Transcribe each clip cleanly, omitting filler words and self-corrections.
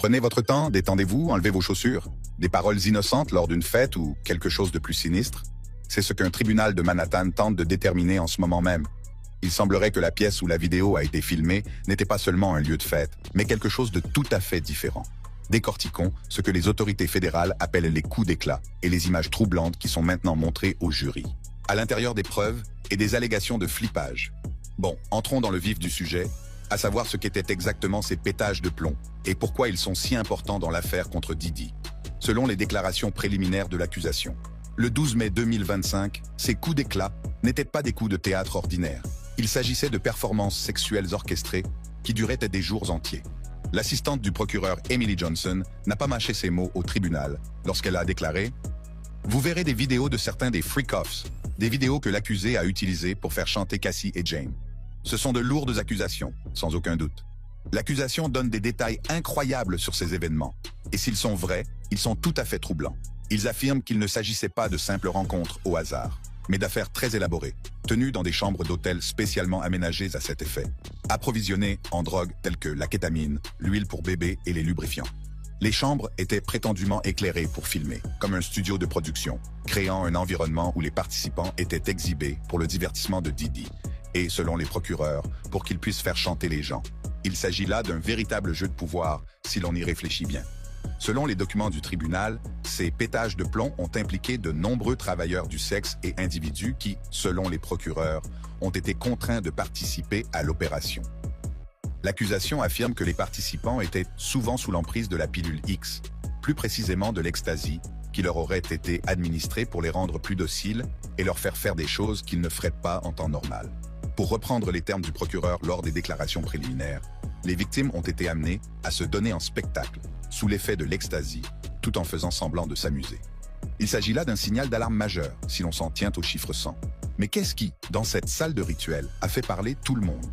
Prenez votre temps, détendez-vous, enlevez vos chaussures. Des paroles innocentes lors d'une fête ou quelque chose de plus sinistre? C'est ce qu'un tribunal de Manhattan tente de déterminer en ce moment même. Il semblerait que la pièce où la vidéo a été filmée n'était pas seulement un lieu de fête, mais quelque chose de tout à fait différent. Décortiquons ce que les autorités fédérales appellent les coups d'éclat et les images troublantes qui sont maintenant montrées au jury. À l'intérieur des preuves et des allégations de flippage. Bon, entrons dans le vif du sujet, à savoir ce qu'étaient exactement ces pétages de plomb et pourquoi ils sont si importants dans l'affaire contre Diddy. Selon les déclarations préliminaires de l'accusation, le 12 mai 2025, ces coups d'éclat n'étaient pas des coups de théâtre ordinaires. Il s'agissait de performances sexuelles orchestrées qui duraient des jours entiers. L'assistante du procureur Emily Johnson n'a pas mâché ses mots au tribunal lorsqu'elle a déclaré « Vous verrez des vidéos de certains des freak-offs, des vidéos que l'accusé a utilisées pour faire chanter Cassie et Jane. Ce sont de lourdes accusations, sans aucun doute. L'accusation donne des détails incroyables sur ces événements. Et s'ils sont vrais, ils sont tout à fait troublants. Ils affirment qu'il ne s'agissait pas de simples rencontres au hasard, mais d'affaires très élaborées, tenues dans des chambres d'hôtel spécialement aménagées à cet effet, approvisionnées en drogues telles que la kétamine, l'huile pour bébé et les lubrifiants. Les chambres étaient prétendument éclairées pour filmer, comme un studio de production, créant un environnement où les participants étaient exhibés pour le divertissement de Diddy, et, selon les procureurs, pour qu'ils puissent faire chanter les gens. Il s'agit là d'un véritable jeu de pouvoir, si l'on y réfléchit bien. Selon les documents du tribunal, ces pétages de plomb ont impliqué de nombreux travailleurs du sexe et individus qui, selon les procureurs, ont été contraints de participer à l'opération. L'accusation affirme que les participants étaient souvent sous l'emprise de la pilule X, plus précisément de l'ecstasy, qui leur aurait été administrée pour les rendre plus dociles et leur faire des choses qu'ils ne feraient pas en temps normal. Pour reprendre les termes du procureur lors des déclarations préliminaires, les victimes ont été amenées à se donner en spectacle, sous l'effet de l'ecstasy, tout en faisant semblant de s'amuser. Il s'agit là d'un signal d'alarme majeur, si l'on s'en tient au chiffre 100. Mais qu'est-ce qui, dans cette salle de rituel, a fait parler tout le monde?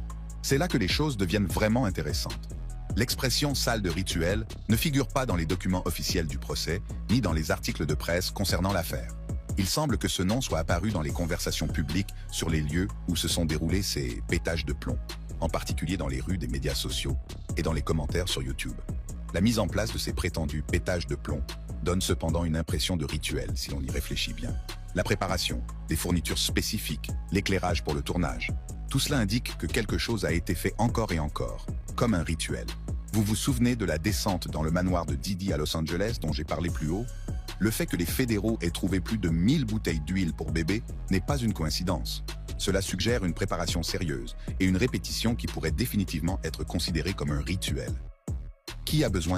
C'est là que les choses deviennent vraiment intéressantes. L'expression « salle de rituel » ne figure pas dans les documents officiels du procès, ni dans les articles de presse concernant l'affaire. Il semble que ce nom soit apparu dans les conversations publiques sur les lieux où se sont déroulés ces pétages de plomb, en particulier dans les rues des médias sociaux et dans les commentaires sur YouTube. La mise en place de ces prétendus pétages de plomb donne cependant une impression de rituel si l'on y réfléchit bien. La préparation, des fournitures spécifiques, l'éclairage pour le tournage, tout cela indique que quelque chose a été fait encore et encore, comme un rituel. Vous vous souvenez de la descente dans le manoir de Diddy à Los Angeles dont j'ai parlé plus haut? Le fait que les fédéraux aient trouvé plus de 1000 bouteilles d'huile pour bébé n'est pas une coïncidence. Cela suggère une préparation sérieuse et une répétition qui pourrait définitivement être considérée comme un rituel. Qui a besoin